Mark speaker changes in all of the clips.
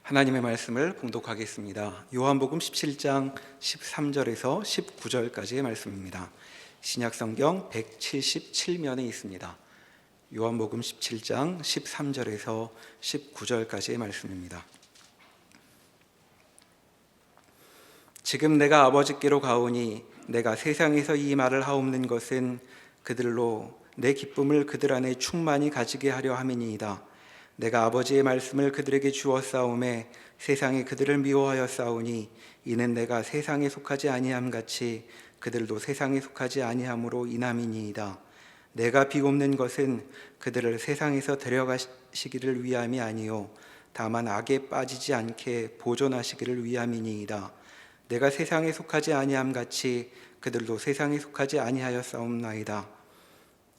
Speaker 1: 하나님의 말씀을 봉독하겠습니다. 요한복음 17장 13절에서 19절까지의 말씀입니다. 신약성경 177면에 있습니다. 요한복음 17장 13절에서 19절까지의 말씀입니다. 지금 내가 아버지께로 가오니 내가 세상에서 이 말을 하옵는 것은 그들로 내 기쁨을 그들 안에 충만히 가지게 하려 함이니이다. 내가 아버지의 말씀을 그들에게 주었사오매 세상이 그들을 미워하였사오니 이는 내가 세상에 속하지 아니함 같이 그들도 세상에 속하지 아니함으로 인함이니이다. 내가 비옵는 것은 그들을 세상에서 데려가시기를 위함이 아니요 다만 악에 빠지지 않게 보존하시기를 위함이니이다. 내가 세상에 속하지 아니함 같이 그들도 세상에 속하지 아니하였사옵나이다.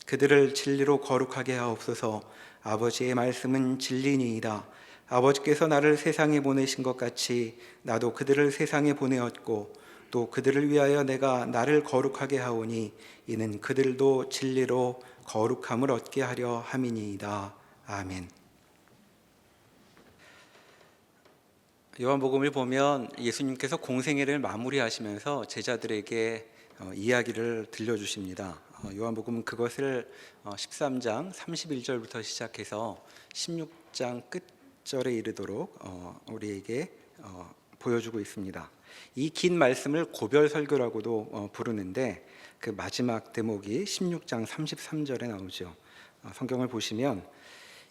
Speaker 1: 그들을 진리로 거룩하게 하옵소서. 아버지의 말씀은 진리니이다. 아버지께서 나를 세상에 보내신 것 같이 나도 그들을 세상에 보내었고 또 그들을 위하여 내가 나를 거룩하게 하오니 이는 그들도 진리로 거룩함을 얻게 하려 함이니이다. 아멘. 요한복음을 보면 예수님께서 공생애를 마무리하시면서 제자들에게 이야기를 들려주십니다. 요한복음은 그것을 13장 31절부터 시작해서 16장 끝절에 이르도록 우리에게 보여주고 있습니다. 이 긴 말씀을 고별설교라고도 부르는데 그 마지막 대목이 16장 33절에 나오죠. 성경을 보시면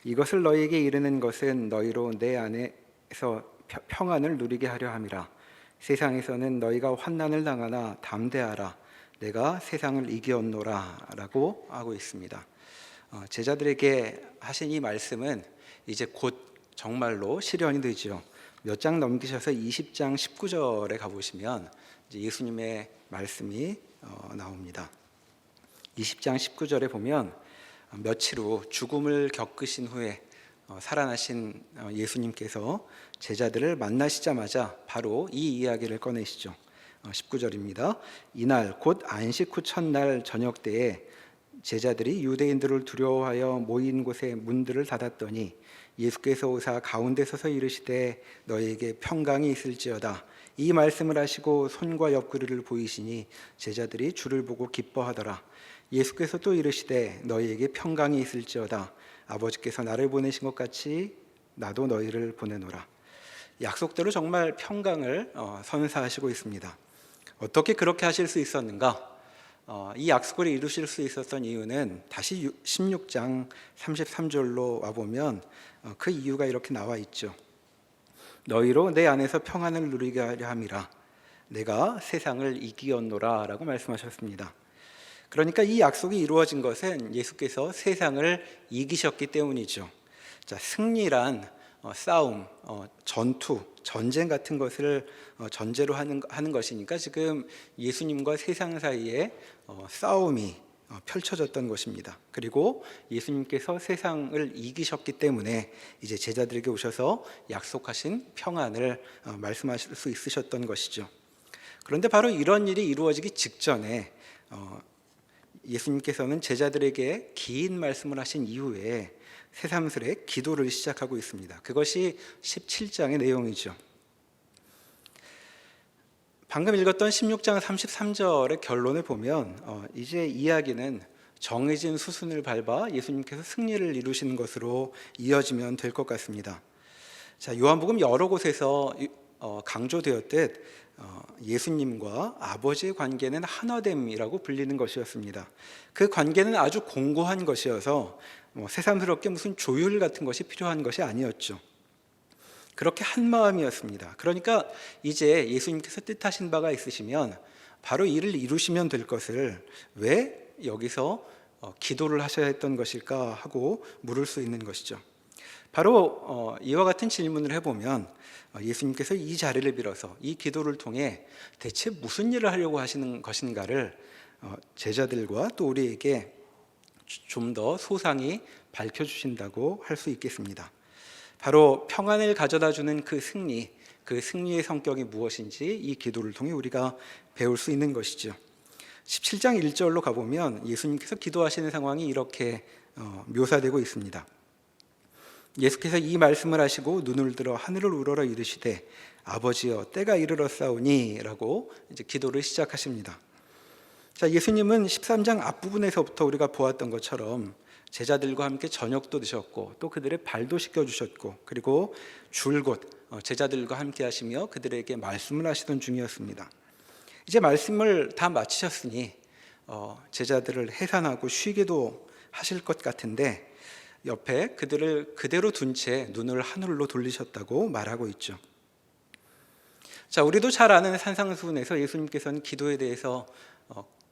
Speaker 1: 이것을 너희에게 이르는 것은 너희로 내 안에서 평안을 누리게 하려 함이라. 세상에서는 너희가 환난을 당하나 담대하라. 내가 세상을 이기었노라 라고 하고 있습니다. 제자들에게 하신 이 말씀은 이제 곧 정말로 실현이 되죠. 몇 장 넘기셔서 20장 19절에 가보시면 이제 예수님의 말씀이 나옵니다. 20장 19절에 보면 며칠 후 죽음을 겪으신 후에 살아나신 예수님께서 제자들을 만나시자마자 바로 이 이야기를 꺼내시죠. 19절입니다. 이날 곧 안식 후 첫날 저녁 때에 제자들이 유대인들을 두려워하여 모인 곳에 문들을 닫았더니 예수께서 오사 가운데 서서 이르시되 너희에게 평강이 있을지어다. 이 말씀을 하시고 손과 옆구리를 보이시니 제자들이 주를 보고 기뻐하더라. 예수께서 또 이르시되 너희에게 평강이 있을지어다. 아버지께서 나를 보내신 것 같이 나도 너희를 보내노라. 약속대로 정말 평강을 선사하시고 있습니다. 어떻게 그렇게 하실 수 있었는가? 이 약속을 이루실 수 있었던 이유는 다시 16장 33절로 와보면 그 이유가 이렇게 나와 있죠. 너희로 내 안에서 평안을 누리게 하려 함이라. 내가 세상을 이기었노라 라고 말씀하셨습니다. 그러니까 이 약속이 이루어진 것은 예수께서 세상을 이기셨기 때문이죠. 자, 승리란 싸움, 전투, 전쟁 같은 것을 전제로 하는 것이니까 지금 예수님과 세상 사이에 싸움이 펼쳐졌던 것입니다. 그리고 예수님께서 세상을 이기셨기 때문에 이제 제자들에게 오셔서 약속하신 평안을 말씀하실 수 있으셨던 것이죠. 그런데 바로 이런 일이 이루어지기 직전에 예수님께서는 제자들에게 긴 말씀을 하신 이후에 새삼스레 기도를 시작하고 있습니다. 그것이 17장의 내용이죠. 방금 읽었던 16장 33절의 결론을 보면 이제 이야기는 정해진 수순을 밟아 예수님께서 승리를 이루시는 것으로 이어지면 될 것 같습니다. 자, 요한복음 여러 곳에서 강조되었듯 예수님과 아버지의 관계는 하나됨이라고 불리는 것이었습니다. 그 관계는 아주 공고한 것이어서 새삼스럽게 무슨 조율 같은 것이 필요한 것이 아니었죠. 그렇게 한 마음이었습니다. 그러니까 이제 예수님께서 뜻하신 바가 있으시면 바로 이를 이루시면 될 것을 왜 여기서 기도를 하셔야 했던 것일까 하고 물을 수 있는 것이죠. 바로 이와 같은 질문을 해보면 예수님께서 이 자리를 빌어서 이 기도를 통해 대체 무슨 일을 하려고 하시는 것인가를 제자들과 또 우리에게 좀 더 소상히 밝혀주신다고 할 수 있겠습니다. 바로 평안을 가져다주는 그 승리의 성격이 무엇인지 이 기도를 통해 우리가 배울 수 있는 것이죠. 17장 1절로 가보면 예수님께서 기도하시는 상황이 이렇게 묘사되고 있습니다. 예수께서 이 말씀을 하시고 눈을 들어 하늘을 우러러 이르시되 아버지여 때가 이르렀사오니라고 이제 기도를 시작하십니다. 자, 예수님은 13장 앞부분에서부터 우리가 보았던 것처럼 제자들과 함께 저녁도 드셨고 또 그들의 발도 씻겨 주셨고 그리고 줄곧 제자들과 함께 하시며 그들에게 말씀을 하시던 중이었습니다. 이제 말씀을 다 마치셨으니 제자들을 해산하고 쉬게도 하실 것 같은데 옆에 그들을 그대로 둔 채 눈을 하늘로 돌리셨다고 말하고 있죠. 자, 우리도 잘 아는 산상수훈에서 예수님께서는 기도에 대해서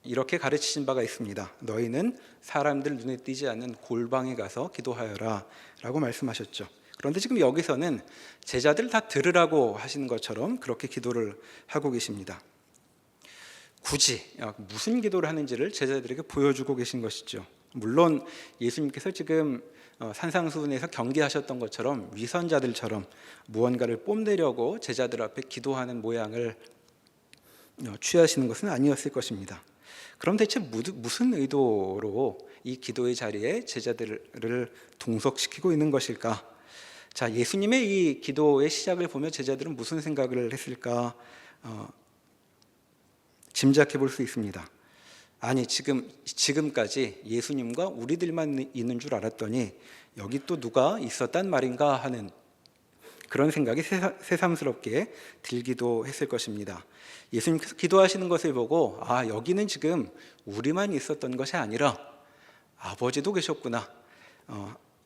Speaker 1: 이렇게 가르치신 바가 있습니다. 너희는 사람들 눈에 띄지 않는 골방에 가서 기도하여라 라고 말씀하셨죠. 그런데 지금 여기서는 제자들 다 들으라고 하시는 것처럼 그렇게 기도를 하고 계십니다. 굳이 무슨 기도를 하는지를 제자들에게 보여주고 계신 것이죠. 물론 예수님께서 지금 산상수훈에서 경계하셨던 것처럼 위선자들처럼 무언가를 뽐내려고 제자들 앞에 기도하는 모양을 취하시는 것은 아니었을 것입니다. 그럼 대체 무슨 의도로 이 기도의 자리에 제자들을 동석시키고 있는 것일까? 자, 예수님의 이 기도의 시작을 보며 제자들은 무슨 생각을 했을까 짐작해 볼 수 있습니다. 아니, 지금까지 예수님과 우리들만 있는 줄 알았더니 여기 또 누가 있었단 말인가 하는 그런 생각이 새삼스럽게 들기도 했을 것입니다. 예수님께서 기도하시는 것을 보고 여기는 지금 우리만 있었던 것이 아니라 아버지도 계셨구나.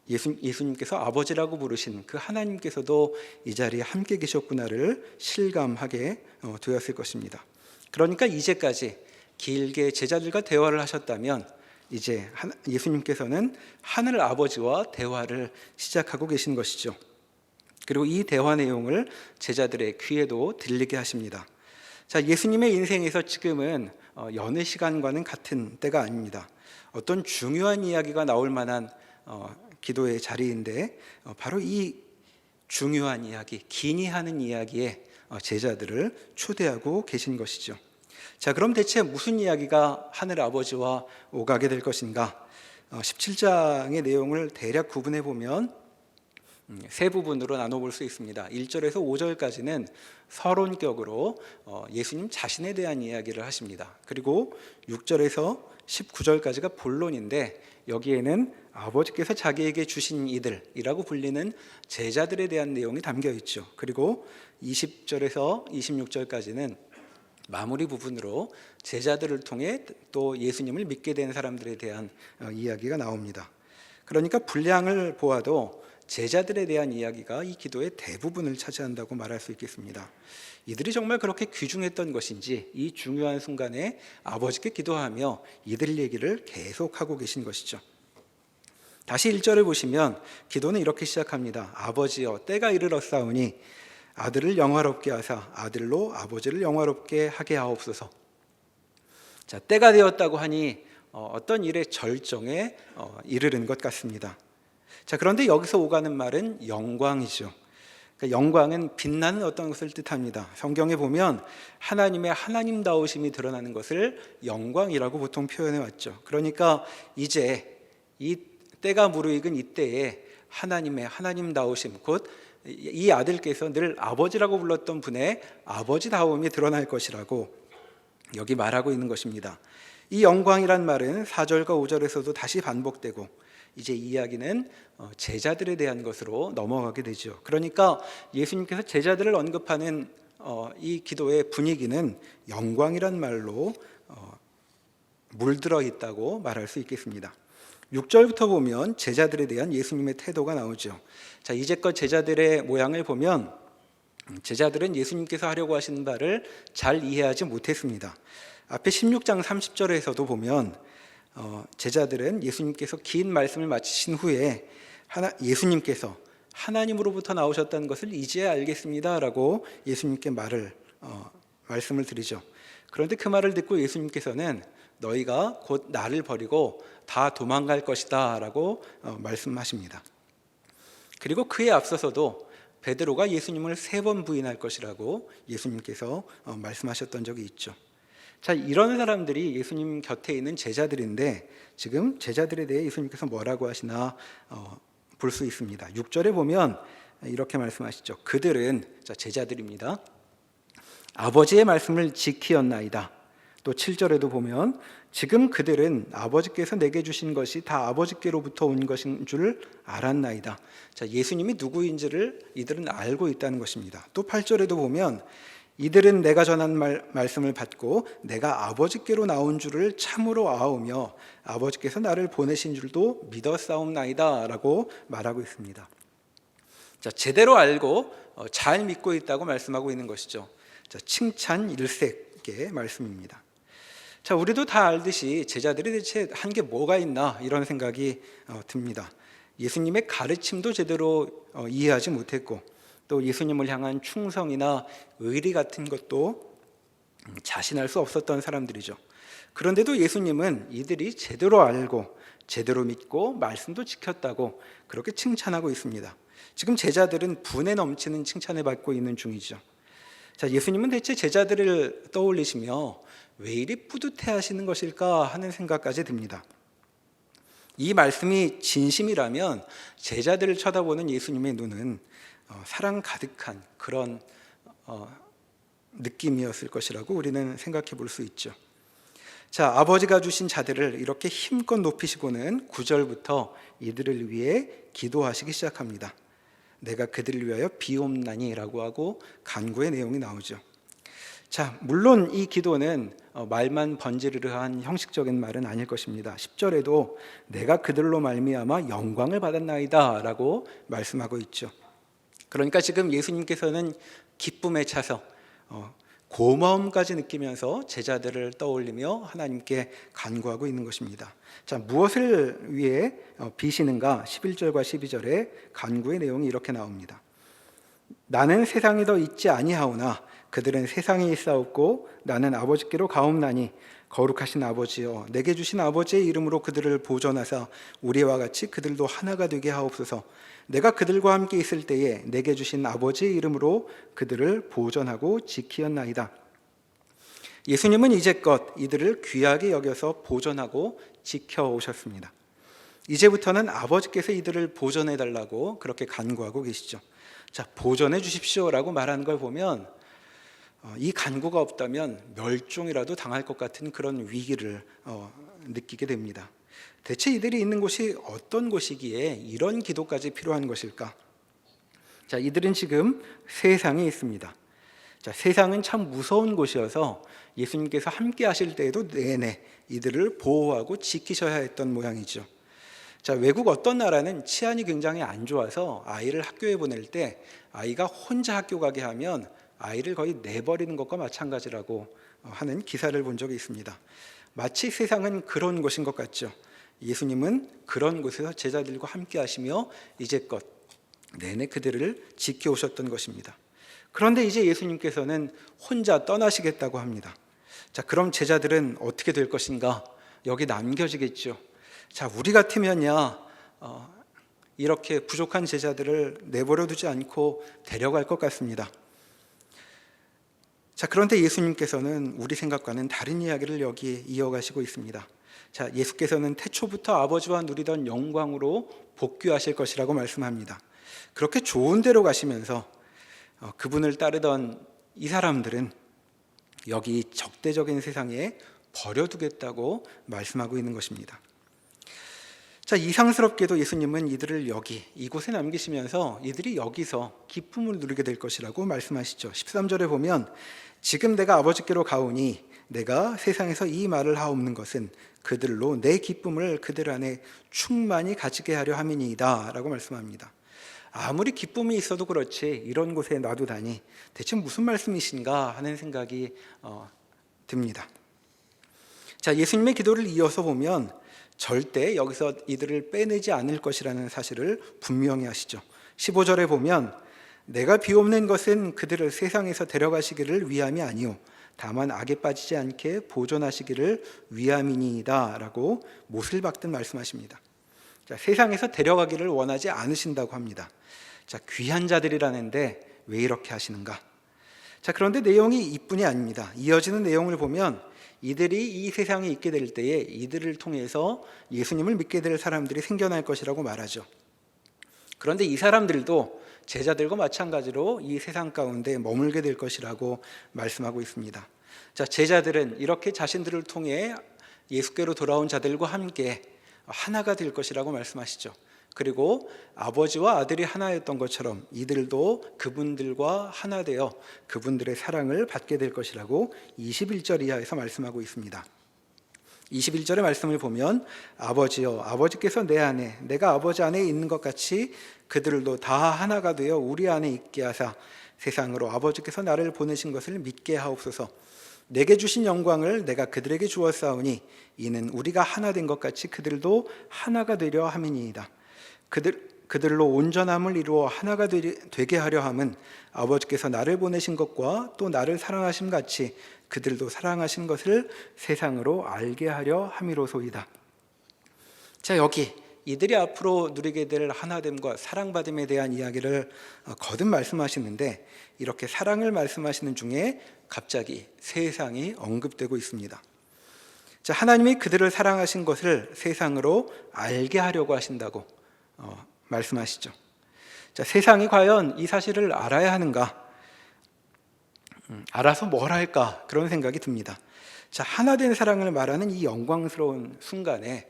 Speaker 1: 예수님께서 아버지라고 부르신 그 하나님께서도 이 자리에 함께 계셨구나를 실감하게 되었을 것입니다. 그러니까 이제까지 길게 제자들과 대화를 하셨다면 이제 예수님께서는 하늘 아버지와 대화를 시작하고 계신 것이죠. 그리고 이 대화 내용을 제자들의 귀에도 들리게 하십니다. 자, 예수님의 인생에서 지금은 여느 시간과는 같은 때가 아닙니다. 어떤 중요한 이야기가 나올 만한 기도의 자리인데 바로 이 중요한 이야기, 기니 하는 이야기에 제자들을 초대하고 계신 것이죠. 자, 그럼 대체 무슨 이야기가 하늘 아버지와 오가게 될 것인가? 17장의 내용을 대략 구분해 보면 세 부분으로 나눠볼 수 있습니다. 1절에서 5절까지는 서론격으로 예수님 자신에 대한 이야기를 하십니다. 그리고 6절에서 19절까지가 본론인데 여기에는 아버지께서 자기에게 주신 이들이라고 불리는 제자들에 대한 내용이 담겨 있죠. 그리고 20절에서 26절까지는 마무리 부분으로 제자들을 통해 또 예수님을 믿게 된 사람들에 대한 이야기가 나옵니다. 그러니까 분량을 보아도 제자들에 대한 이야기가 이 기도의 대부분을 차지한다고 말할 수 있겠습니다. 이들이 정말 그렇게 귀중했던 것인지 이 중요한 순간에 아버지께 기도하며 이들 얘기를 계속하고 계신 것이죠. 다시 1절을 보시면 기도는 이렇게 시작합니다. 아버지여 때가 이르렀사오니 아들을 영화롭게 하사 아들로 아버지를 영화롭게 하게 하옵소서. 자, 때가 되었다고 하니 어떤 일의 절정에 이르는 것 같습니다. 자, 그런데 여기서 오가는 말은 영광이죠. 그러니까 영광은 빛나는 어떤 것을 뜻합니다. 성경에 보면 하나님의 하나님다우심이 드러나는 것을 영광이라고 보통 표현해 왔죠. 그러니까 이제 이 때가 무르익은 이때에 하나님의 하나님다우심, 곧 이 아들께서 늘 아버지라고 불렀던 분의 아버지다움이 드러날 것이라고 여기 말하고 있는 것입니다. 이 영광이란 말은 4절과 5절에서도 다시 반복되고 이제 이야기는 제자들에 대한 것으로 넘어가게 되죠. 그러니까 예수님께서 제자들을 언급하는 이 기도의 분위기는 영광이란 말로 물들어 있다고 말할 수 있겠습니다. 6절부터 보면 제자들에 대한 예수님의 태도가 나오죠. 자, 이제껏 제자들의 모양을 보면 제자들은 예수님께서 하려고 하시는 바를 잘 이해하지 못했습니다. 앞에 16장 30절에서도 보면 제자들은 예수님께서 긴 말씀을 마치신 후에 예수님께서 하나님으로부터 나오셨다는 것을 이제야 알겠습니다 라고 예수님께 말씀을 드리죠. 그런데 그 말을 듣고 예수님께서는 너희가 곧 나를 버리고 다 도망갈 것이다 라고 말씀하십니다. 그리고 그에 앞서서도 베드로가 예수님을 3번 부인할 것이라고 예수님께서 말씀하셨던 적이 있죠. 자, 이런 사람들이 예수님 곁에 있는 제자들인데 지금 제자들에 대해 예수님께서 뭐라고 하시나 볼 수 있습니다. 6절에 보면 이렇게 말씀하시죠. 그들은, 제자들입니다, 아버지의 말씀을 지키었나이다. 또 7절에도 보면 지금 그들은 아버지께서 내게 주신 것이 다 아버지께로부터 온 것인 줄 알았나이다. 예수님이 누구인지를 이들은 알고 있다는 것입니다. 또 8절에도 보면 이들은 내가 전한 말씀을 받고 내가 아버지께로 나온 줄을 참으로 아오며 아버지께서 나를 보내신 줄도 믿었사옵나이다 라고 말하고 있습니다. 제대로 알고 잘 믿고 있다고 말씀하고 있는 것이죠. 칭찬 일색의 말씀입니다. 우리도 다 알듯이 제자들이 대체 한 게 뭐가 있나 이런 생각이 듭니다. 예수님의 가르침도 제대로 이해하지 못했고 또 예수님을 향한 충성이나 의리 같은 것도 자신할 수 없었던 사람들이죠. 그런데도 예수님은 이들이 제대로 알고 제대로 믿고 말씀도 지켰다고 그렇게 칭찬하고 있습니다. 지금 제자들은 분에 넘치는 칭찬을 받고 있는 중이죠. 예수님은 대체 제자들을 떠올리시며 왜 이리 뿌듯해하시는 것일까 하는 생각까지 듭니다. 이 말씀이 진심이라면 제자들을 쳐다보는 예수님의 눈은 사랑 가득한 그런 느낌이었을 것이라고 우리는 생각해 볼 수 있죠. 아버지가 주신 자들을 이렇게 힘껏 높이시고는 9절부터 이들을 위해 기도하시기 시작합니다. 내가 그들을 위하여 비옵나니라고 하고 간구의 내용이 나오죠. 물론 이 기도는 말만 번지르르한 형식적인 말은 아닐 것입니다. 10절에도 내가 그들로 말미암아 영광을 받았나이다 라고 말씀하고 있죠. 그러니까 지금 예수님께서는 기쁨에 차서 고마움까지 느끼면서 제자들을 떠올리며 하나님께 간구하고 있는 것입니다. 무엇을 위해 비시는가? 11절과 12절에 간구의 내용이 이렇게 나옵니다. 나는 세상에 더 있지 아니하오나 그들은 세상에 있사옵고 나는 아버지께로 가옵나니 거룩하신 아버지여 내게 주신 아버지의 이름으로 그들을 보존하사 우리와 같이 그들도 하나가 되게 하옵소서. 내가 그들과 함께 있을 때에 내게 주신 아버지의 이름으로 그들을 보존하고 지키었나이다. 예수님은 이제껏 이들을 귀하게 여겨서 보존하고 지켜오셨습니다. 이제부터는 아버지께서 이들을 보존해달라고 그렇게 간구하고 계시죠. 보존해 주십시오라고 말하는 걸 보면 이 간구가 없다면 멸종이라도 당할 것 같은 그런 위기를 느끼게 됩니다. 대체 이들이 있는 곳이 어떤 곳이기에 이런 기도까지 필요한 것일까? 이들은 지금 세상에 있습니다. 세상은 참 무서운 곳이어서 예수님께서 함께 하실 때에도 내내 이들을 보호하고 지키셔야 했던 모양이죠. 외국 어떤 나라는 치안이 굉장히 안 좋아서 아이를 학교에 보낼 때 아이가 혼자 학교 가게 하면 아이를 거의 내버리는 것과 마찬가지라고 하는 기사를 본 적이 있습니다. 마치 세상은 그런 곳인 것 같죠. 예수님은 그런 곳에서 제자들과 함께 하시며 이제껏 내내 그들을 지켜오셨던 것입니다. 그런데 이제 예수님께서는 혼자 떠나시겠다고 합니다. 그럼 제자들은 어떻게 될 것인가? 여기 남겨지겠죠. 우리 같으면야 이렇게 부족한 제자들을 내버려 두지 않고 데려갈 것 같습니다. 그런데 예수님께서는 우리 생각과는 다른 이야기를 여기 이어가시고 있습니다. 예수께서는 태초부터 아버지와 누리던 영광으로 복귀하실 것이라고 말씀합니다. 그렇게 좋은 데로 가시면서 그분을 따르던 이 사람들은 여기 적대적인 세상에 버려두겠다고 말씀하고 있는 것입니다. 이상스럽게도 예수님은 이들을 여기 이곳에 남기시면서 이들이 여기서 기쁨을 누리게 될 것이라고 말씀하시죠. 13절에 보면 지금 내가 아버지께로 가오니 내가 세상에서 이 말을 하옵는 것은 그들로 내 기쁨을 그들 안에 충만히 가지게 하려 함이니이다 라고 말씀합니다. 아무리 기쁨이 있어도 그렇지 이런 곳에 놔두다니 대체 무슨 말씀이신가 하는 생각이 듭니다. 예수님의 기도를 이어서 보면 절대 여기서 이들을 빼내지 않을 것이라는 사실을 분명히 하시죠. 15절에 보면 내가 비옵는 것은 그들을 세상에서 데려가시기를 위함이 아니오 다만 악에 빠지지 않게 보존하시기를 위함이니이다 라고 못을 박듯 말씀하십니다. 세상에서 데려가기를 원하지 않으신다고 합니다. 귀한 자들이라는데 왜 이렇게 하시는가? 그런데 내용이 이뿐이 아닙니다. 이어지는 내용을 보면 이들이 이 세상에 있게 될 때에 이들을 통해서 예수님을 믿게 될 사람들이 생겨날 것이라고 말하죠. 그런데 이 사람들도 제자들과 마찬가지로 이 세상 가운데 머물게 될 것이라고 말씀하고 있습니다. 자, 제자들은 이렇게 자신들을 통해 예수께로 돌아온 자들과 함께 하나가 될 것이라고 말씀하시죠. 그리고 아버지와 아들이 하나였던 것처럼 이들도 그분들과 하나 되어 그분들의 사랑을 받게 될 것이라고 21절 이하에서 말씀하고 있습니다. 21절의 말씀을 보면 아버지여 아버지께서 내 안에 내가 아버지 안에 있는 것 같이 그들도 다 하나가 되어 우리 안에 있게 하사 세상으로 아버지께서 나를 보내신 것을 믿게 하옵소서. 내게 주신 영광을 내가 그들에게 주었사오니 이는 우리가 하나 된 것 같이 그들도 하나가 되려 함이니이다. 그들로 온전함을 이루어 하나가 되게 하려 함은 아버지께서 나를 보내신 것과 또 나를 사랑하심 같이 그들도 사랑하신 것을 세상으로 알게 하려 함이로소이다. 자, 여기 이들이 앞으로 누리게 될 하나됨과 사랑받음에 대한 이야기를 거듭 말씀하시는데 이렇게 사랑을 말씀하시는 중에 갑자기 세상이 언급되고 있습니다. 자, 하나님이 그들을 사랑하신 것을 세상으로 알게 하려고 하신다고 말씀하시죠. 자, 세상이 과연 이 사실을 알아야 하는가? 알아서 뭘 할까? 그런 생각이 듭니다. 자, 하나 된 사랑을 말하는 이 영광스러운 순간에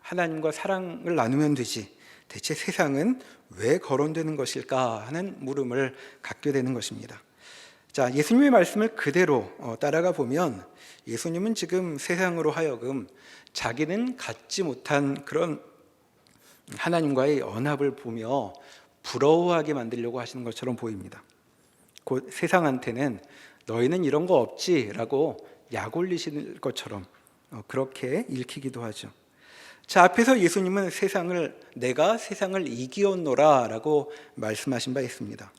Speaker 1: 하나님과 사랑을 나누면 되지 대체 세상은 왜 거론되는 것일까 하는 물음을 갖게 되는 것입니다. 자, 예수님의 말씀을 그대로 따라가 보면 예수님은 지금 세상으로 하여금 자기는 갖지 못한 그런 하나님과의 언합을 보며 부러워하게 만들려고 하시는 것처럼 보입니다. 곧 세상한테는 너희는 이런 거 없지 라고 약 올리시는 것처럼 그렇게 읽히기도 하죠. 자, 앞에서 예수님은 내가 세상을 이기었노라 라고 말씀하신 바 있습니다.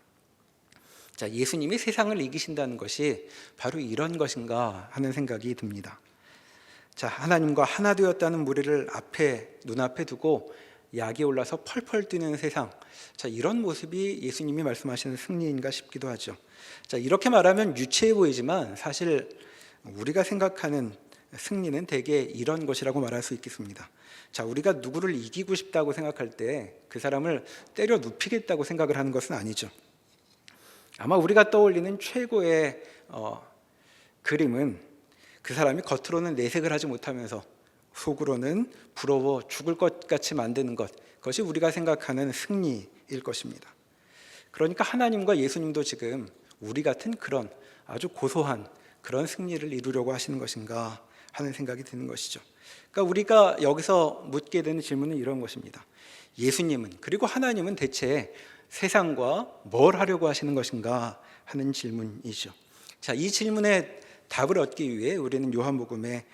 Speaker 1: 자, 예수님이 세상을 이기신다는 것이 바로 이런 것인가 하는 생각이 듭니다. 자, 하나님과 하나 되었다는 무리를 눈앞에 두고 약이 올라서 펄펄 뛰는 세상. 자, 이런 모습이 예수님이 말씀하시는 승리인가 싶기도 하죠. 자, 이렇게 말하면 유치해 보이지만 사실 우리가 생각하는 승리는 대개 이런 것이라고 말할 수 있겠습니다. 자, 우리가 누구를 이기고 싶다고 생각할 때 그 사람을 때려 눕히겠다고 생각을 하는 것은 아니죠. 아마 우리가 떠올리는 최고의 그림은 그 사람이 겉으로는 내색을 하지 못하면서 속으로는 부러워 죽을 것 같이 만드는 것, 그것이 우리가 생각하는 승리일 것입니다. 그러니까 하나님과 예수님도 지금 우리 같은 그런 아주 고소한 그런 승리를 이루려고 하시는 것인가 하는 생각이 드는 것이죠. 그러니까 우리가 여기서 묻게 되는 질문은 이런 것입니다. 예수님은 그리고 하나님은 대체 세상과 뭘 하려고 하시는 것인가 하는 질문이죠. 자, 이 질문에 답을 얻기 위해 우리는 요한복음의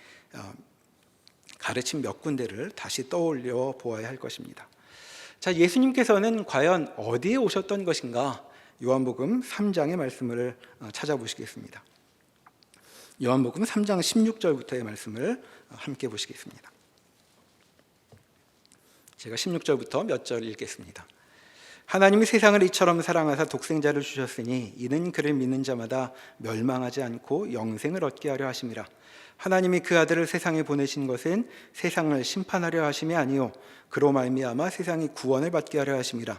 Speaker 1: 가르침 몇 군데를 다시 떠올려 보아야 할 것입니다. 자, 예수님께서는 과연 어디에 오셨던 것인가? 요한복음 3장의 말씀을 찾아보시겠습니다. 요한복음 3장 16절부터의 말씀을 함께 보시겠습니다. 제가 16절부터 몇 절 읽겠습니다. 하나님이 세상을 이처럼 사랑하사 독생자를 주셨으니 이는 그를 믿는 자마다 멸망하지 않고 영생을 얻게 하려 하심이라. 하나님이 그 아들을 세상에 보내신 것은 세상을 심판하려 하심이 아니요 그로 말미암아 세상이 구원을 받게 하려 하심이라.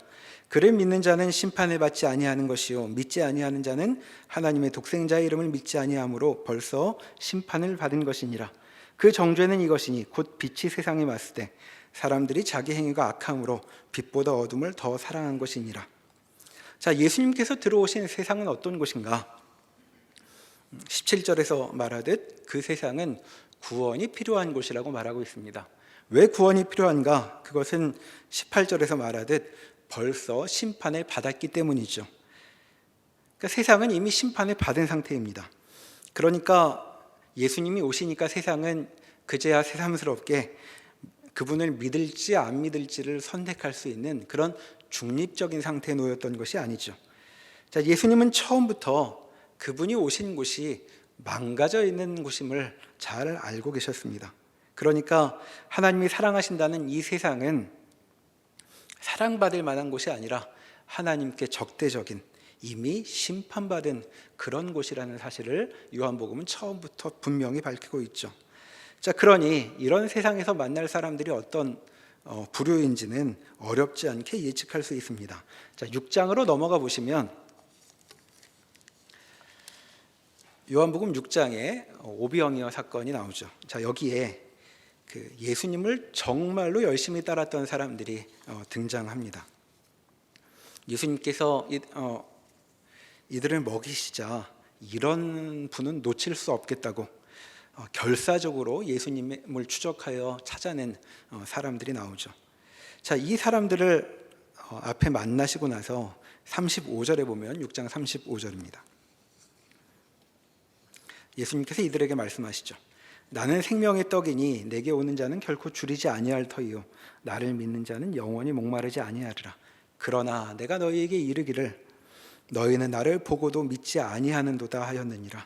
Speaker 1: 그를 믿는 자는 심판을 받지 아니하는 것이요 믿지 아니하는 자는 하나님의 독생자의 이름을 믿지 아니하므로 벌써 심판을 받은 것이니라. 그 정죄는 이것이니 곧 빛이 세상에 왔을 때 사람들이 자기 행위가 악함으로 빛보다 어둠을 더 사랑한 것이니라. 자, 예수님께서 들어오신 세상은 어떤 곳인가? 17절에서 말하듯 그 세상은 구원이 필요한 곳이라고 말하고 있습니다. 왜 구원이 필요한가? 그것은 18절에서 말하듯 벌써 심판을 받았기 때문이죠. 그러니까 세상은 이미 심판을 받은 상태입니다. 그러니까 예수님이 오시니까 세상은 그제야 새삼스럽게 그분을 믿을지 안 믿을지를 선택할 수 있는 그런 중립적인 상태에 놓였던 것이 아니죠. 자, 예수님은 처음부터 그분이 오신 곳이 망가져 있는 곳임을 잘 알고 계셨습니다. 그러니까 하나님이 사랑하신다는 이 세상은 사랑받을 만한 곳이 아니라 하나님께 적대적인 이미 심판받은 그런 곳이라는 사실을 요한복음은 처음부터 분명히 밝히고 있죠. 자, 그러니 이런 세상에서 만날 사람들이 어떤 불효인지는 어렵지 않게 예측할 수 있습니다. 자, 6장으로 넘어가 보시면 요한복음 6장에 오병이어 사건이 나오죠. 자, 여기에 그 예수님을 정말로 열심히 따랐던 사람들이 등장합니다. 예수님께서 이들을 먹이시자 이런 분은 놓칠 수 없겠다고 결사적으로 예수님을 추적하여 찾아낸 사람들이 나오죠. 자, 이 사람들을 앞에 만나시고 나서 35절에 보면 6장 35절입니다. 예수님께서 이들에게 말씀하시죠. 나는 생명의 떡이니 내게 오는 자는 결코 줄이지 아니할 터이요 나를 믿는 자는 영원히 목마르지 아니하리라. 그러나 내가 너희에게 이르기를 너희는 나를 보고도 믿지 아니하는도다 하였느니라.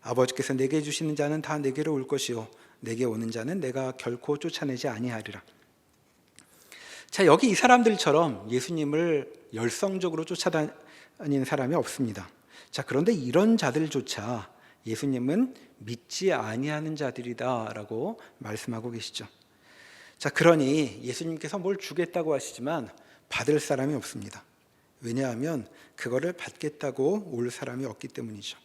Speaker 1: 아버지께서 내게 주시는 자는 다 내게로 올 것이요 내게 오는 자는 내가 결코 쫓아내지 아니하리라. 자, 여기 이 사람들처럼 예수님을 열성적으로 쫓아다니는 사람이 없습니다. 자, 그런데 이런 자들조차 예수님은 믿지 아니하는 자들이다라고 말씀하고 계시죠. 자, 그러니 예수님께서 뭘 주겠다고 하시지만 받을 사람이 없습니다. 왜냐하면 그거를 받겠다고 올 사람이 없기 때문이죠.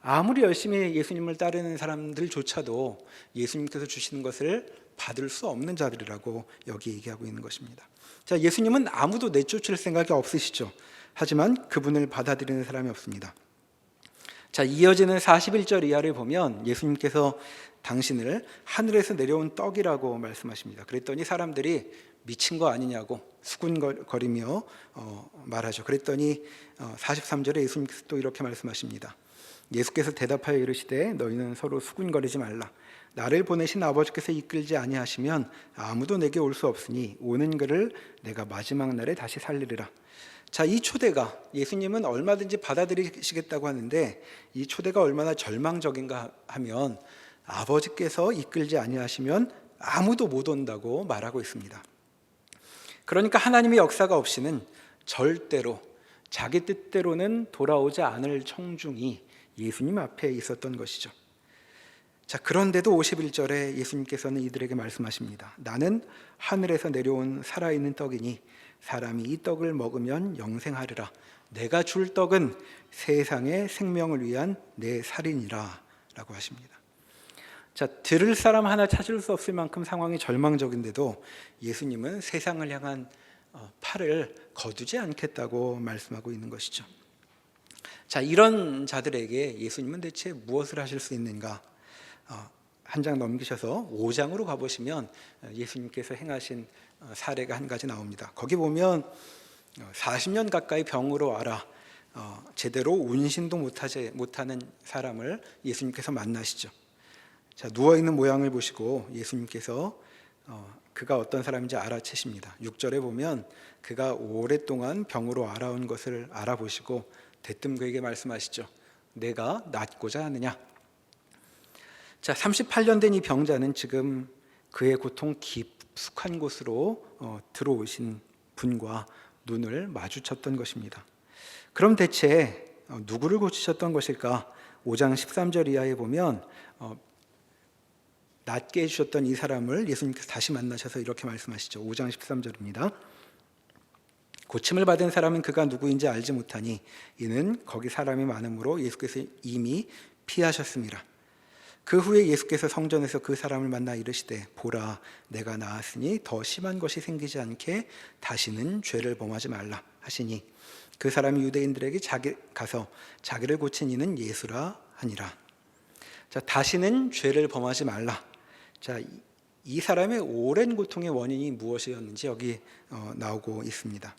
Speaker 1: 아무리 열심히 예수님을 따르는 사람들조차도 예수님께서 주시는 것을 받을 수 없는 자들이라고 여기 얘기하고 있는 것입니다. 자, 예수님은 아무도 내쫓을 생각이 없으시죠. 하지만 그분을 받아들이는 사람이 없습니다. 자, 이어지는 41절 이하를 보면 예수님께서 당신을 하늘에서 내려온 떡이라고 말씀하십니다. 그랬더니 사람들이 미친 거 아니냐고 수군거리며 말하죠. 그랬더니 43절에 예수님께서 또 이렇게 말씀하십니다. 예수께서 대답하여 이르시되 너희는 서로 수군거리지 말라. 나를 보내신 아버지께서 이끌지 아니하시면 아무도 내게 올 수 없으니 오는 그를 내가 마지막 날에 다시 살리리라. 자, 이 초대가 예수님은 얼마든지 받아들이시겠다고 하는데 이 초대가 얼마나 절망적인가 하면 아버지께서 이끌지 아니하시면 아무도 못 온다고 말하고 있습니다. 그러니까 하나님의 역사가 없이는 절대로 자기 뜻대로는 돌아오지 않을 청중이 예수님 앞에 있었던 것이죠. 자, 그런데도 51절에 예수님께서는 이들에게 말씀하십니다. 나는 하늘에서 내려온 살아있는 떡이니 사람이 이 떡을 먹으면 영생하리라. 내가 줄 떡은 세상의 생명을 위한 내 살이니라 라고 하십니다. 자, 들을 사람 하나 찾을 수 없을 만큼 상황이 절망적인데도 예수님은 세상을 향한 팔을 거두지 않겠다고 말씀하고 있는 것이죠. 자, 이런 자들에게 예수님은 대체 무엇을 하실 수 있는가? 한 장 넘기셔서 5장으로 가보시면 예수님께서 행하신 사례가 한 가지 나옵니다. 거기 보면 40년 가까이 병으로 앓아 제대로 운신도 못하는 사람을 예수님께서 만나시죠. 자, 누워있는 모양을 보시고 예수님께서 그가 어떤 사람인지 알아채십니다. 6절에 보면 그가 오랫동안 병으로 앓아온 것을 알아보시고 대뜸 그에게 말씀하시죠. 내가 낫고자 하느냐? 자, 38년 된 이 병자는 지금 그의 고통 깊숙한 곳으로 들어오신 분과 눈을 마주쳤던 것입니다. 그럼 대체 누구를 고치셨던 것일까? 5장 13절 이하에 보면 낫게 해주셨던 이 사람을 예수님께서 다시 만나셔서 이렇게 말씀하시죠. 5장 13절입니다. 고침을 받은 사람은 그가 누구인지 알지 못하니 이는 거기 사람이 많음으로 예수께서 이미 피하셨습니다. 그 후에 예수께서 성전에서 그 사람을 만나 이르시되 보라 내가 나았으니 더 심한 것이 생기지 않게 다시는 죄를 범하지 말라 하시니 그 사람이 유대인들에게 가서 자기를 고친 이는 예수라 하니라. 자, 다시는 죄를 범하지 말라. 자, 이 사람의 오랜 고통의 원인이 무엇이었는지 여기 나오고 있습니다.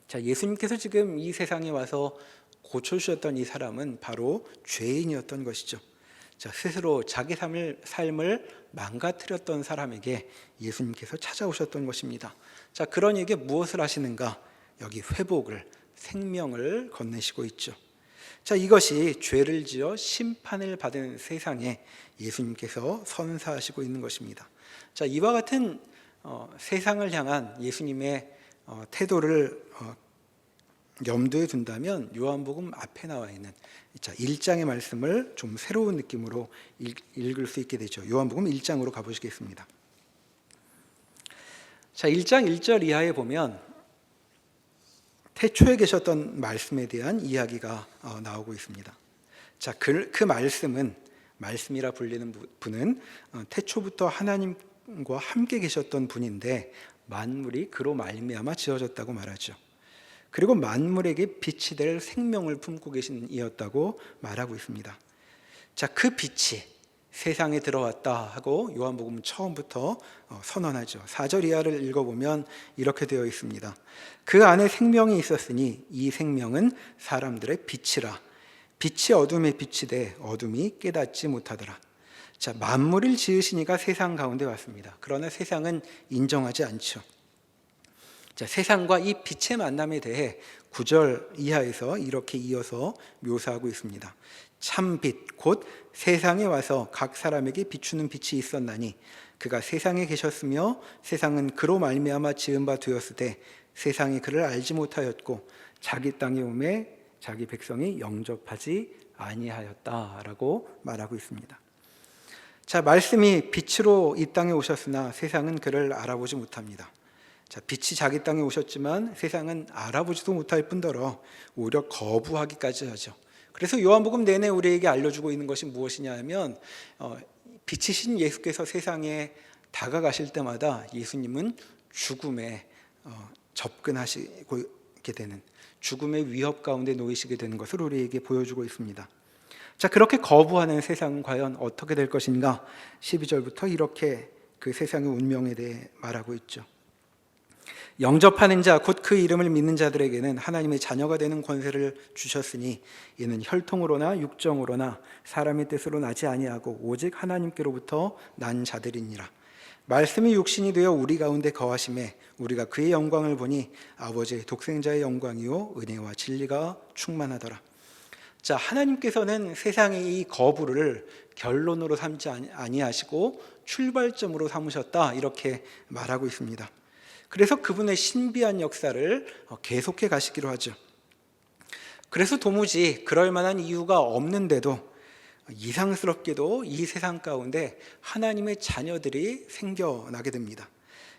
Speaker 1: 자, 예수님께서 지금 이 세상에 와서 고쳐주셨던 이 사람은 바로 죄인이었던 것이죠. 자, 스스로 자기 삶을 망가뜨렸던 사람에게 예수님께서 찾아오셨던 것입니다. 자, 그런 이에게 무엇을 하시는가? 여기 회복을, 생명을 건네시고 있죠. 자, 이것이 죄를 지어 심판을 받은 세상에 예수님께서 선사하시고 있는 것입니다. 자, 이와 같은 세상을 향한 예수님의 태도를 염두에 둔다면 요한복음 앞에 나와 있는 1장의 말씀을 좀 새로운 느낌으로 읽을 수 있게 되죠. 요한복음 1장으로 가보시겠습니다. 자, 1장 1절 이하에 보면 태초에 계셨던 말씀에 대한 이야기가 나오고 있습니다. 자, 그 말씀은, 말씀이라 불리는 분은 태초부터 하나님과 함께 계셨던 분인데 만물이 그로 말미암아 지어졌다고 말하죠. 그리고 만물에게 빛이 될 생명을 품고 계신 이였다고 말하고 있습니다. 자, 그 빛이 세상에 들어왔다 하고 요한복음 처음부터 선언하죠. 4절 이하를 읽어보면 이렇게 되어 있습니다. 그 안에 생명이 있었으니 이 생명은 사람들의 빛이라. 빛이 어둠에 비치되 어둠이 깨닫지 못하더라. 자, 만물을 지으시니가 세상 가운데 왔습니다. 그러나 세상은 인정하지 않죠. 자, 세상과 이 빛의 만남에 대해 9절 이하에서 이렇게 이어서 묘사하고 있습니다. 참빛 곧 세상에 와서 각 사람에게 비추는 빛이 있었나니 그가 세상에 계셨으며 세상은 그로 말미암아 지은 바 되었으되 세상이 그를 알지 못하였고 자기 땅에 오매 자기 백성이 영접하지 아니하였다라고 말하고 있습니다. 자, 말씀이 빛으로 이 땅에 오셨으나 세상은 그를 알아보지 못합니다. 자, 빛이 자기 땅에 오셨지만 세상은 알아보지도 못할 뿐더러 오히려 거부하기까지 하죠. 그래서 요한복음 내내 우리에게 알려주고 있는 것이 무엇이냐 하면 빛이신 예수께서 세상에 다가가실 때마다 예수님은 죽음에 접근하시게 되는, 죽음의 위협 가운데 놓이시게 되는 것을 우리에게 보여주고 있습니다. 자, 그렇게 거부하는 세상은 과연 어떻게 될 것인가? 12절부터 이렇게 그 세상의 운명에 대해 말하고 있죠. 영접하는 자 곧 그 이름을 믿는 자들에게는 하나님의 자녀가 되는 권세를 주셨으니 이는 혈통으로나 육정으로나 사람의 뜻으로 나지 아니하고 오직 하나님께로부터 난 자들이니라. 말씀이 육신이 되어 우리 가운데 거하심에 우리가 그의 영광을 보니 아버지의 독생자의 영광이요 은혜와 진리가 충만하더라. 자, 하나님께서는 세상의 이 거부를 결론으로 삼지 아니하시고 출발점으로 삼으셨다, 이렇게 말하고 있습니다. 그래서 그분의 신비한 역사를 계속해 가시기로 하죠. 그래서 도무지 그럴 만한 이유가 없는데도 이상스럽게도 이 세상 가운데 하나님의 자녀들이 생겨나게 됩니다.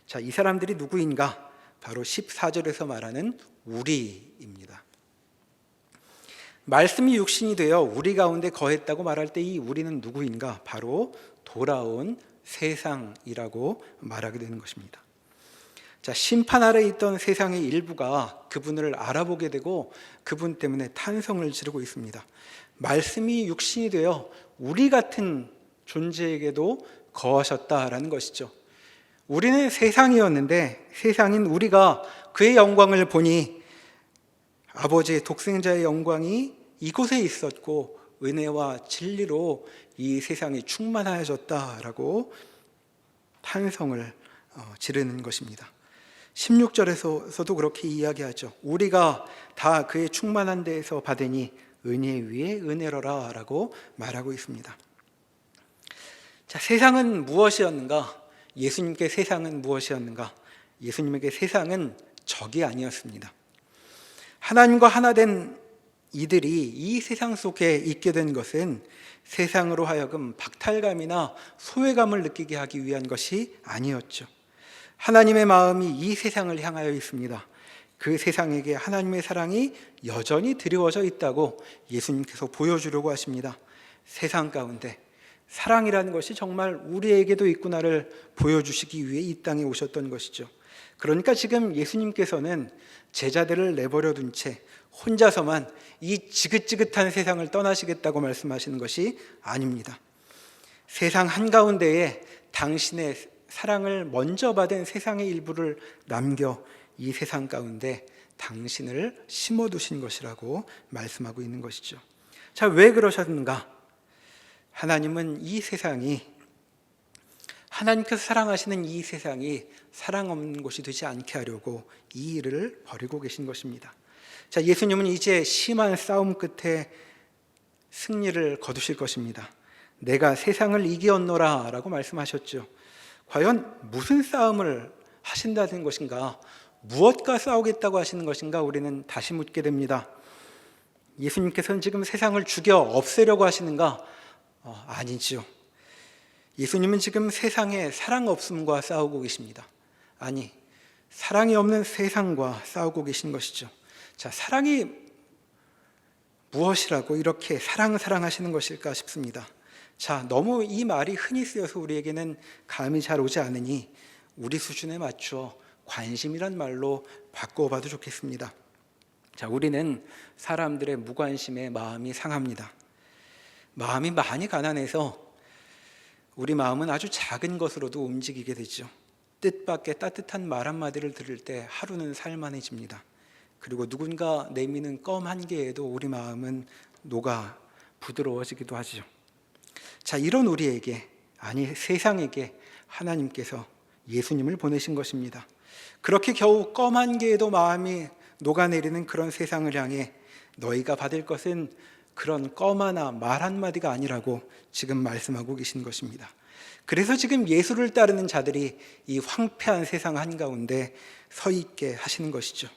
Speaker 1: 자, 이 사람들이 누구인가? 바로 14절에서 말하는 우리입니다. 말씀이 육신이 되어 우리 가운데 거했다고 말할 때 이 우리는 누구인가? 바로 돌아온 세상이라고 말하게 되는 것입니다. 자, 심판 아래 있던 세상의 일부가 그분을 알아보게 되고 그분 때문에 탄성을 지르고 있습니다. 말씀이 육신이 되어 우리 같은 존재에게도 거하셨다라는 것이죠. 우리는 세상이었는데 세상인 우리가 그의 영광을 보니 아버지의 독생자의 영광이 이곳에 있었고 은혜와 진리로 이 세상이 충만하여졌다라고 탄성을 지르는 것입니다. 16절에서도 그렇게 이야기하죠. 우리가 다 그의 충만한 데에서 받으니 은혜 위에 은혜로라 라고 말하고 있습니다. 자, 세상은 무엇이었는가? 예수님께 세상은 무엇이었는가? 예수님에게 세상은 적이 아니었습니다. 하나님과 하나 된 이들이 이 세상 속에 있게 된 것은 세상으로 하여금 박탈감이나 소외감을 느끼게 하기 위한 것이 아니었죠. 하나님의 마음이 이 세상을 향하여 있습니다. 그 세상에게 하나님의 사랑이 여전히 드리워져 있다고 예수님께서 보여주려고 하십니다. 세상 가운데 사랑이라는 것이 정말 우리에게도 있구나를 보여주시기 위해 이 땅에 오셨던 것이죠. 그러니까 지금 예수님께서는 제자들을 내버려 둔 채 혼자서만 이 지긋지긋한 세상을 떠나시겠다고 말씀하시는 것이 아닙니다. 세상 한가운데에 당신의 사랑을 먼저 받은 세상의 일부를 남겨 이 세상 가운데 당신을 심어두신 것이라고 말씀하고 있는 것이죠. 자, 왜 그러셨는가? 하나님은 이 세상이, 하나님께서 사랑하시는 이 세상이 사랑 없는 곳이 되지 않게 하려고 이 일을 벌이고 계신 것입니다. 자, 예수님은 이제 심한 싸움 끝에 승리를 거두실 것입니다. 내가 세상을 이기었노라 라고 말씀하셨죠. 과연 무슨 싸움을 하신다는 것인가? 무엇과 싸우겠다고 하시는 것인가? 우리는 다시 묻게 됩니다. 예수님께서는 지금 세상을 죽여 없애려고 하시는가? 아니지요. 예수님은 지금 세상의 사랑 없음과 싸우고 계십니다. 아니,
Speaker 2: 사랑이 없는 세상과 싸우고 계신 것이죠. 자, 사랑이 무엇이라고 이렇게 사랑하시는 것일까 싶습니다. 자, 너무 이 말이 흔히 쓰여서 우리에게는 감이 잘 오지 않으니 우리 수준에 맞춰 관심이란 말로 바꿔봐도 좋겠습니다. 자, 우리는 사람들의 무관심에 마음이 상합니다. 마음이 많이 가난해서 우리 마음은 아주 작은 것으로도 움직이게 되죠. 뜻밖의 따뜻한 말 한마디를 들을 때 하루는 살만해집니다. 그리고 누군가 내미는 껌 한 개에도 우리 마음은 녹아 부드러워지기도 하죠. 자, 이런 우리에게, 아니 세상에게 하나님께서 예수님을 보내신 것입니다. 그렇게 겨우 껌 한 개에도 마음이 녹아내리는 그런 세상을 향해 너희가 받을 것은 그런 껌 하나 말 한마디가 아니라고 지금 말씀하고 계신 것입니다. 그래서 지금 예수를 따르는 자들이 이 황폐한 세상 한가운데 서 있게 하시는 것이죠.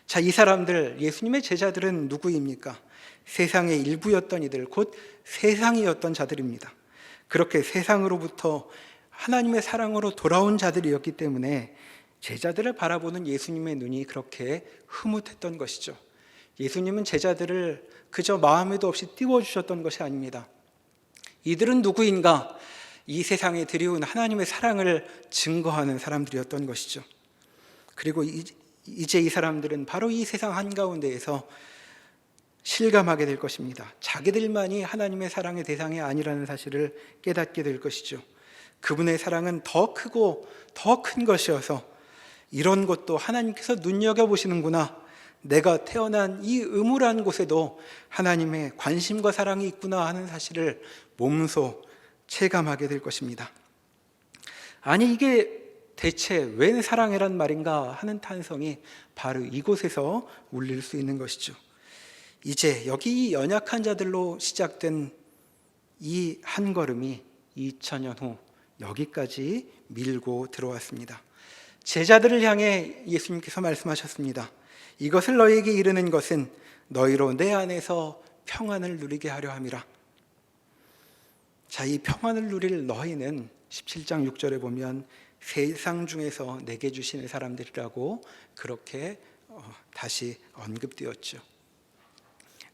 Speaker 2: 자, 이 사람들, 예수님의 제자들은 누구입니까? 세상의 일부였던 이들, 곧 세상이었던 자들입니다. 그렇게 세상으로부터 하나님의 사랑으로 돌아온 자들이었기 때문에 제자들을 바라보는 예수님의 눈이 그렇게 흐뭇했던 것이죠. 예수님은 제자들을 그저 마음에도 없이 띄워주셨던 것이 아닙니다. 이들은 누구인가? 이 세상에 드리운 하나님의 사랑을 증거하는 사람들이었던 것이죠. 그리고 이제 이 사람들은 바로 이 세상 한가운데에서 실감하게 될 것입니다. 자기들만이 하나님의 사랑의 대상이 아니라는 사실을 깨닫게 될 것이죠. 그분의 사랑은 더 크고 더 큰 것이어서 이런 것도 하나님께서 눈여겨보시는구나, 내가 태어난 이 음울한 곳에도 하나님의 관심과 사랑이 있구나 하는 사실을 몸소 체감하게 될 것입니다. 아니, 이게 대체 웬 사랑이란 말인가 하는 탄성이 바로 이곳에서 울릴 수 있는 것이죠. 이제 여기 이 연약한 자들로 시작된 이 한 걸음이 2000년 후 여기까지 밀고 들어왔습니다. 제자들을 향해 예수님께서 말씀하셨습니다. 이것을 너희에게 이르는 것은 너희로 내 안에서 평안을 누리게 하려 함이라. 자, 이 평안을 누릴 너희는 17장 6절에 보면 세상 중에서 내게 주시는 사람들이라고 그렇게 다시 언급되었죠.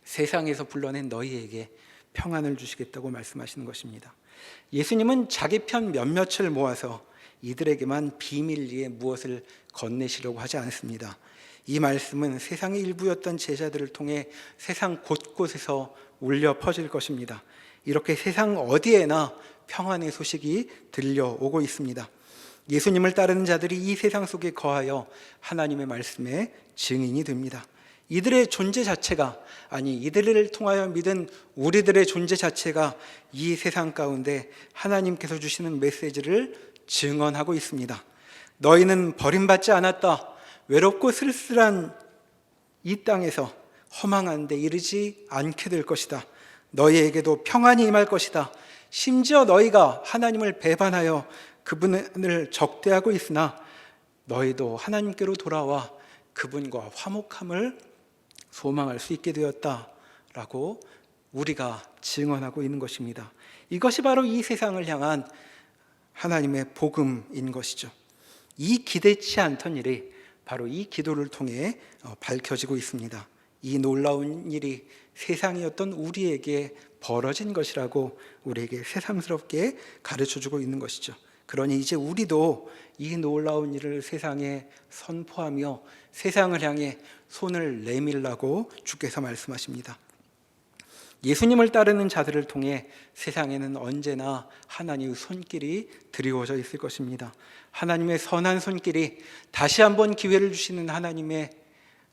Speaker 2: 세상에서 불러낸 너희에게 평안을 주시겠다고 말씀하시는 것입니다. 예수님은 자기 편 몇몇을 모아서 이들에게만 비밀리에 무엇을 건네시려고 하지 않습니다. 이 말씀은 세상의 일부였던 제자들을 통해 세상 곳곳에서 울려 퍼질 것입니다. 이렇게 세상 어디에나 평안의 소식이 들려오고 있습니다. 예수님을 따르는 자들이 이 세상 속에 거하여 하나님의 말씀에 증인이 됩니다. 이들의 존재 자체가, 아니 이들을 통하여 믿은 우리들의 존재 자체가 이 세상 가운데 하나님께서 주시는 메시지를 증언하고 있습니다. 너희는 버림받지 않았다. 외롭고 쓸쓸한 이 땅에서 허망한 데 이르지 않게 될 것이다. 너희에게도 평안이 임할 것이다. 심지어 너희가 하나님을 배반하여 그분을 적대하고 있으나 너희도 하나님께로 돌아와 그분과 화목함을 소망할 수 있게 되었다라고 우리가 증언하고 있는 것입니다. 이것이 바로 이 세상을 향한 하나님의 복음인 것이죠. 이 기대치 않던 일이 바로 이 기도를 통해 밝혀지고 있습니다. 이 놀라운 일이 세상이었던 우리에게 벌어진 것이라고 우리에게 새삼스럽게 가르쳐주고 있는 것이죠. 그러니 이제 우리도 이 놀라운 일을 세상에 선포하며 세상을 향해 손을 내밀라고 주께서 말씀하십니다. 예수님을 따르는 자들을 통해 세상에는 언제나 하나님의 손길이 드리워져 있을 것입니다. 하나님의 선한 손길이 다시 한번 기회를 주시는 하나님의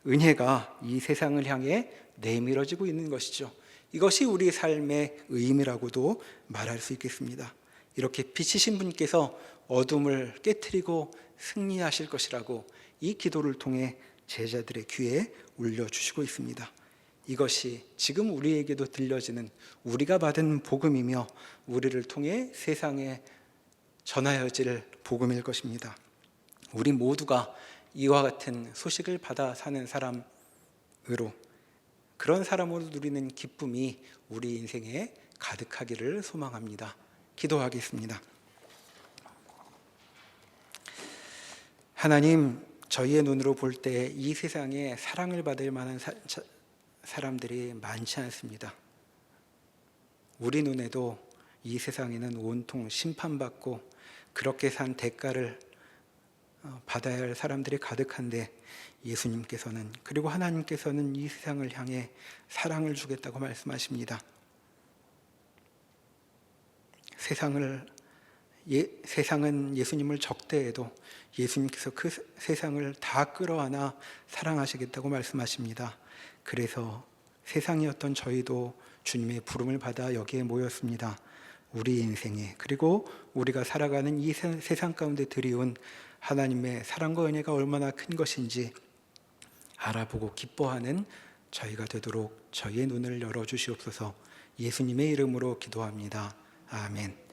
Speaker 2: 은혜가 이 세상을 향해 내밀어지고 있는 것이죠. 이것이 우리 삶의 의미라고도 말할 수 있겠습니다. 이렇게 빛이신 분께서 어둠을 깨트리고 승리하실 것이라고 이 기도를 통해 제자들의 귀에 울려주시고 있습니다. 이것이 지금 우리에게도 들려지는 우리가 받은 복음이며 우리를 통해 세상에 전하여질 복음일 것입니다. 우리 모두가 이와 같은 소식을 받아 사는 사람으로, 그런 사람으로 누리는 기쁨이 우리 인생에 가득하기를 소망합니다. 기도하겠습니다. 하나님, 저희의 눈으로 볼 때 이 세상에 사랑을 받을 만한 사람들이 많지 않습니다. 우리 눈에도 이 세상에는 온통 심판받고 그렇게 산 대가를 받아야 할 사람들이 가득한데, 예수님께서는, 그리고 하나님께서는 이 세상을 향해 사랑을 주겠다고 말씀하십니다. 세상은 예수님을 적대해도 예수님께서 그 세상을 다 끌어안아 사랑하시겠다고 말씀하십니다. 그래서 세상이었던 저희도 주님의 부름을 받아 여기에 모였습니다. 우리 인생에, 그리고 우리가 살아가는 이 세상 가운데 드리운 하나님의 사랑과 은혜가 얼마나 큰 것인지 알아보고 기뻐하는 저희가 되도록 저희의 눈을 열어주시옵소서. 예수님의 이름으로 기도합니다. 아멘.